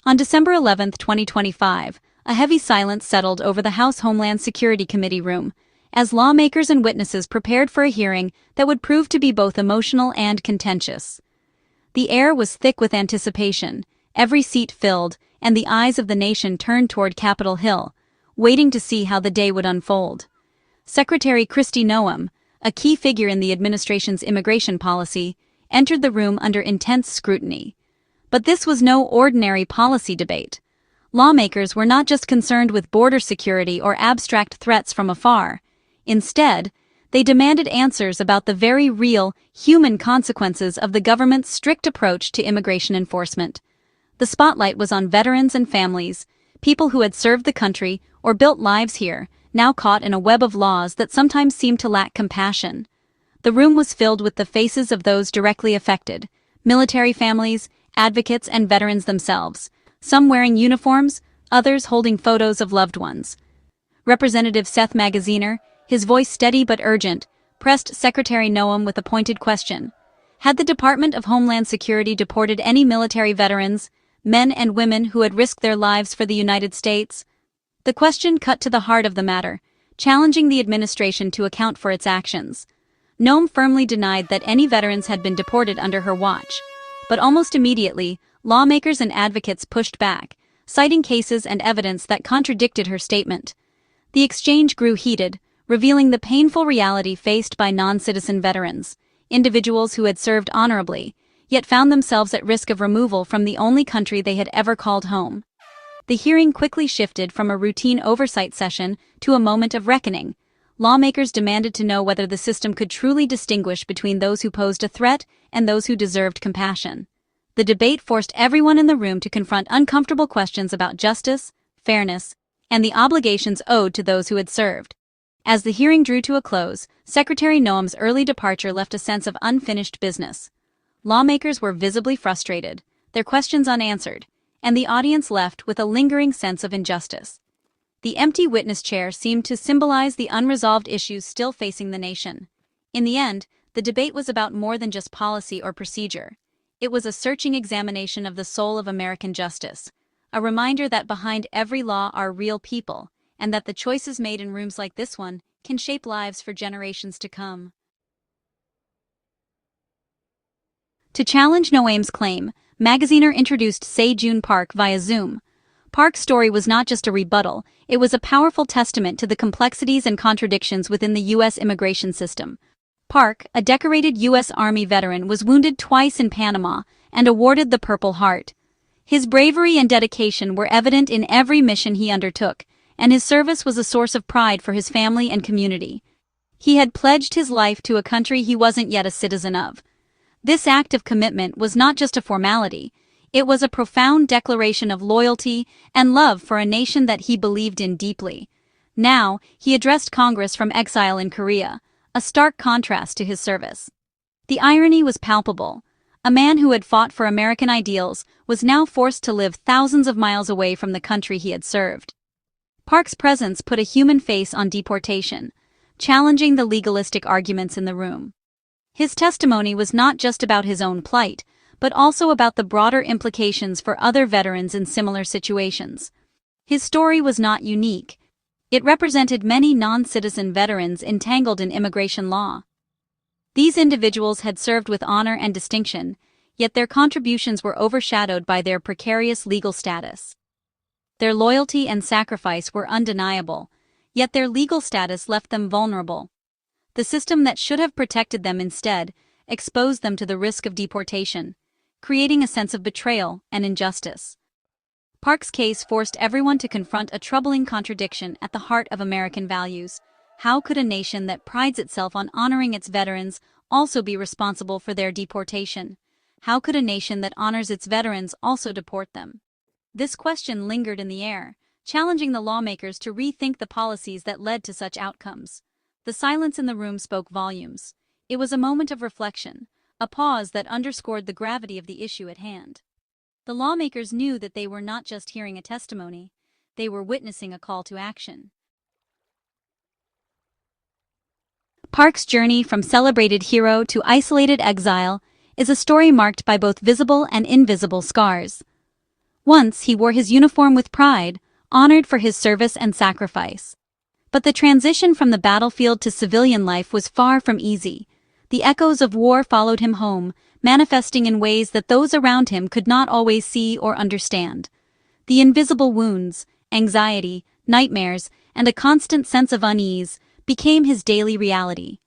On December 11, 2025, a heavy silence settled over the House Homeland Security Committee room, as lawmakers and witnesses prepared for a hearing that would prove to be both emotional and contentious. The air was thick with anticipation, every seat filled, and the eyes of the nation turned toward Capitol Hill, waiting to see how the day would unfold. Secretary Kristi Noem, a key figure in the administration's immigration policy, entered the room under intense scrutiny. But this was no ordinary policy debate. Lawmakers were not just concerned with border security or abstract threats from afar. Instead, they demanded answers about the very real, human consequences of the government's strict approach to immigration enforcement. The spotlight was on veterans and families, people who had served the country or built lives here, now caught in a web of laws that sometimes seemed to lack compassion. The room was filled with the faces of those directly affected, military families, advocates, and veterans themselves, some wearing uniforms, others holding photos of loved ones. Representative Seth Magaziner, his voice steady but urgent, pressed Secretary Noem with a pointed question. Had the Department of Homeland Security deported any military veterans, men and women who had risked their lives for the United States? The question cut to the heart of the matter, challenging the administration to account for its actions. Noem firmly denied that any veterans had been deported under her watch. But almost immediately, lawmakers and advocates pushed back, citing cases and evidence that contradicted her statement. The exchange grew heated, revealing the painful reality faced by non-citizen veterans, individuals who had served honorably, yet found themselves at risk of removal from the only country they had ever called home. The hearing quickly shifted from a routine oversight session to a moment of reckoning. Lawmakers demanded to know whether the system could truly distinguish between those who posed a threat and those who deserved compassion. The debate forced everyone in the room to confront uncomfortable questions about justice, fairness, and the obligations owed to those who had served. As the hearing drew to a close, Secretary Noem's early departure left a sense of unfinished business. Lawmakers were visibly frustrated, their questions unanswered, and the audience left with a lingering sense of injustice. The empty witness chair seemed to symbolize the unresolved issues still facing the nation. In the end, the debate was about more than just policy or procedure. It was a searching examination of the soul of American justice, a reminder that behind every law are real people, and that the choices made in rooms like this one can shape lives for generations to come. To challenge Noem's claim, Magaziner introduced Sae Joon Park via Zoom. Park's story was not just a rebuttal, it was a powerful testament to the complexities and contradictions within the U.S. immigration system. Park, a decorated U.S. Army veteran, was wounded twice in Panama and awarded the Purple Heart. His bravery and dedication were evident in every mission he undertook, and his service was a source of pride for his family and community. He had pledged his life to a country he wasn't yet a citizen of. This act of commitment was not just a formality, it was a profound declaration of loyalty and love for a nation that he believed in deeply. Now, he addressed Congress from exile in Korea, a stark contrast to his service. The irony was palpable. A man who had fought for American ideals was now forced to live thousands of miles away from the country he had served. Park's presence put a human face on deportation, challenging the legalistic arguments in the room. His testimony was not just about his own plight, but also about the broader implications for other veterans in similar situations. His story was not unique. It represented many non-citizen veterans entangled in immigration law. These individuals had served with honor and distinction, yet their contributions were overshadowed by their precarious legal status. Their loyalty and sacrifice were undeniable, yet their legal status left them vulnerable. The system that should have protected them instead exposed them to the risk of deportation, creating a sense of betrayal and injustice. Park's case forced everyone to confront a troubling contradiction at the heart of American values. How could a nation that prides itself on honoring its veterans also be responsible for their deportation? How could a nation that honors its veterans also deport them? This question lingered in the air, challenging the lawmakers to rethink the policies that led to such outcomes. The silence in the room spoke volumes. It was a moment of reflection, a pause that underscored the gravity of the issue at hand. The lawmakers knew that they were not just hearing a testimony, they were witnessing a call to action. Park's journey from celebrated hero to isolated exile is a story marked by both visible and invisible scars. Once he wore his uniform with pride, honored for his service and sacrifice. But the transition from the battlefield to civilian life was far from easy. The echoes of war followed him home, manifesting in ways that those around him could not always see or understand. The invisible wounds, anxiety, nightmares, and a constant sense of unease became his daily reality.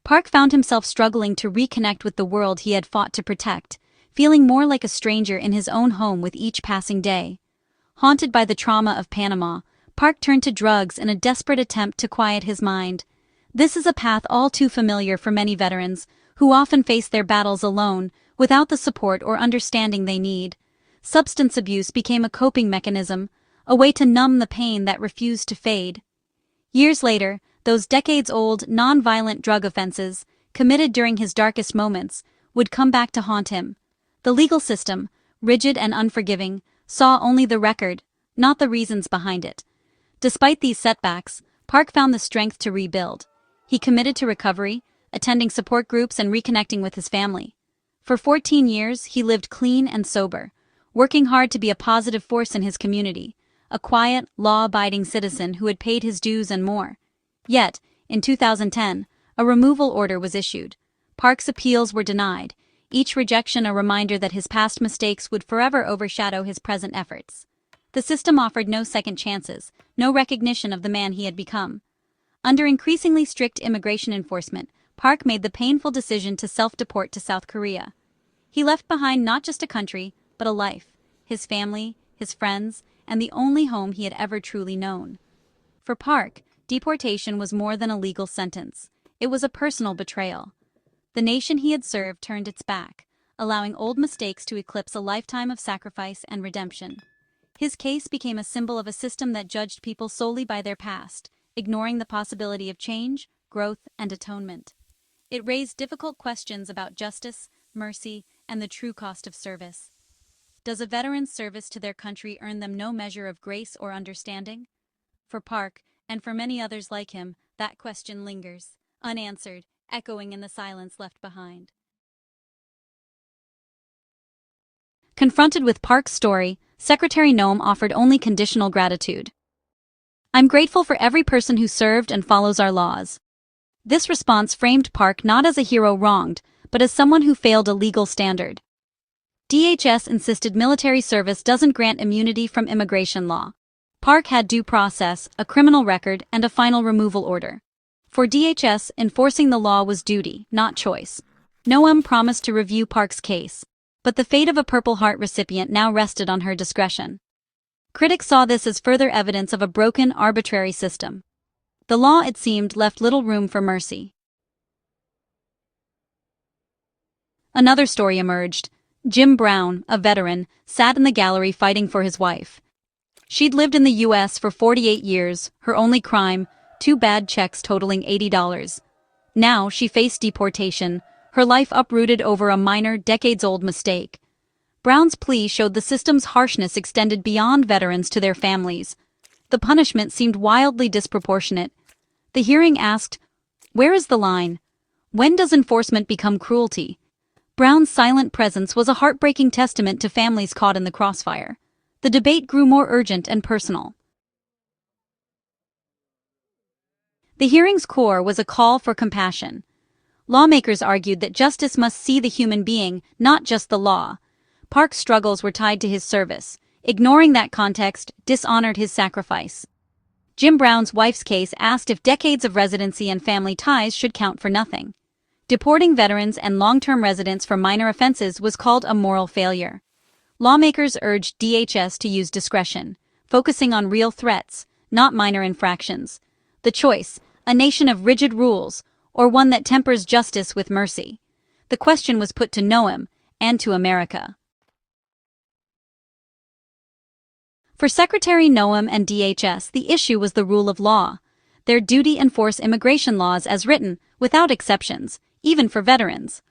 Park found himself struggling to reconnect with the world he had fought to protect, feeling more like a stranger in his own home with each passing day. Haunted by the trauma of Panama, Park turned to drugs in a desperate attempt to quiet his mind. This is a path all too familiar for many veterans, who often face their battles alone, without the support or understanding they need. Substance abuse became a coping mechanism, a way to numb the pain that refused to fade. Years later, those decades-old, non-violent drug offenses, committed during his darkest moments, would come back to haunt him. The legal system, rigid and unforgiving, saw only the record, not the reasons behind it. Despite these setbacks, Park found the strength to rebuild. He committed to recovery, attending support groups and reconnecting with his family. For 14 years, he lived clean and sober, working hard to be a positive force in his community, a quiet, law-abiding citizen who had paid his dues and more. Yet, in 2010, a removal order was issued. Park's appeals were denied, each rejection a reminder that his past mistakes would forever overshadow his present efforts. The system offered no second chances, no recognition of the man he had become. Under increasingly strict immigration enforcement, Park made the painful decision to self-deport to South Korea. He left behind not just a country, but a life, his family, his friends, and the only home he had ever truly known. For Park, deportation was more than a legal sentence. It was a personal betrayal. The nation he had served turned its back, allowing old mistakes to eclipse a lifetime of sacrifice and redemption. His case became a symbol of a system that judged people solely by their past, ignoring the possibility of change, growth, and atonement. It raised difficult questions about justice, mercy, and the true cost of service. Does a veteran's service to their country earn them no measure of grace or understanding? For Park, and for many others like him, that question lingers, unanswered, echoing in the silence left behind. Confronted with Park's story, Secretary Noem offered only conditional gratitude. "I'm grateful for every person who served and follows our laws." This response framed Park not as a hero wronged, but as someone who failed a legal standard. DHS insisted military service doesn't grant immunity from immigration law. Park had due process, a criminal record, and a final removal order. For DHS, enforcing the law was duty, not choice. Noem promised to review Park's case, but the fate of a Purple Heart recipient now rested on her discretion. Critics saw this as further evidence of a broken, arbitrary system. The law, it seemed, left little room for mercy. Another story emerged. Jim Brown, a veteran, sat in the gallery fighting for his wife. She'd lived in the U.S. for 48 years, her only crime, 2 bad checks totaling $80. Now she faced deportation, her life uprooted over a minor, decades-old mistake. Brown's plea showed the system's harshness extended beyond veterans to their families. The punishment seemed wildly disproportionate. The hearing asked, "Where is the line? When does enforcement become cruelty?" Brown's silent presence was a heartbreaking testament to families caught in the crossfire. The debate grew more urgent and personal. The hearing's core was a call for compassion. Lawmakers argued that justice must see the human being, not just the law. Park's struggles were tied to his service. Ignoring that context dishonored his sacrifice. Jim Brown's wife's case asked if decades of residency and family ties should count for nothing. Deporting veterans and long-term residents for minor offenses was called a moral failure. Lawmakers urged DHS to use discretion, focusing on real threats, not minor infractions. The choice, a nation of rigid rules, or one that tempers justice with mercy. The question was put to Noem and to America. For Secretary Noem and DHS, the issue was the rule of law. Their duty enforce immigration laws as written, without exceptions, even for veterans.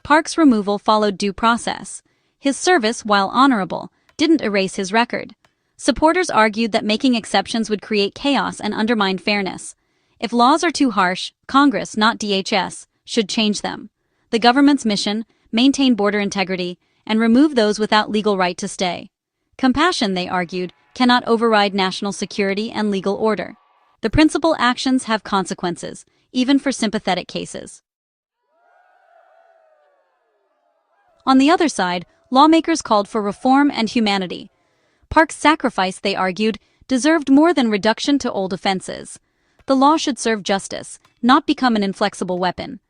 Park's removal followed due process. His service, while honorable, didn't erase his record. Supporters argued that making exceptions would create chaos and undermine fairness. If laws are too harsh, Congress, not DHS, should change them. The government's mission: maintain border integrity and remove those without legal right to stay. Compassion, they argued, cannot override national security and legal order. The principal actions have consequences, even for sympathetic cases. On the other side, lawmakers called for reform and humanity. Park's sacrifice, they argued, deserved more than reduction to old offenses. The law should serve justice, not become an inflexible weapon.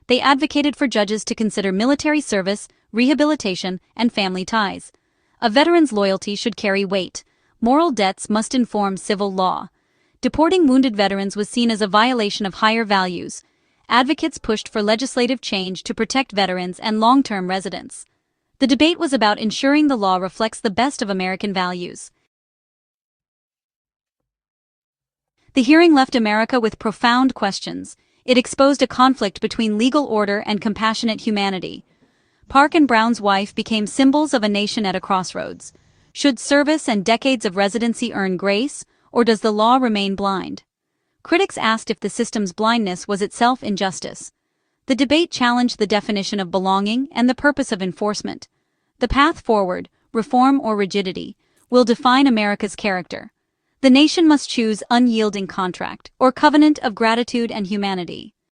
They advocated for judges to consider military service, rehabilitation, and family ties. A veteran's loyalty should carry weight. Moral debts must inform civil law. Deporting wounded veterans was seen as a violation of higher values. Advocates pushed for legislative change to protect veterans and long-term residents. The debate was about ensuring the law reflects the best of American values. The hearing left America with profound questions. It exposed a conflict between legal order and compassionate humanity. Park and Brown's wife became symbols of a nation at a crossroads. Should service and decades of residency earn grace, or does the law remain blind? Critics asked if the system's blindness was itself injustice. The debate challenged the definition of belonging and the purpose of enforcement. The path forward, reform or rigidity, will define America's character. The nation must choose unyielding contract or covenant of gratitude and humanity.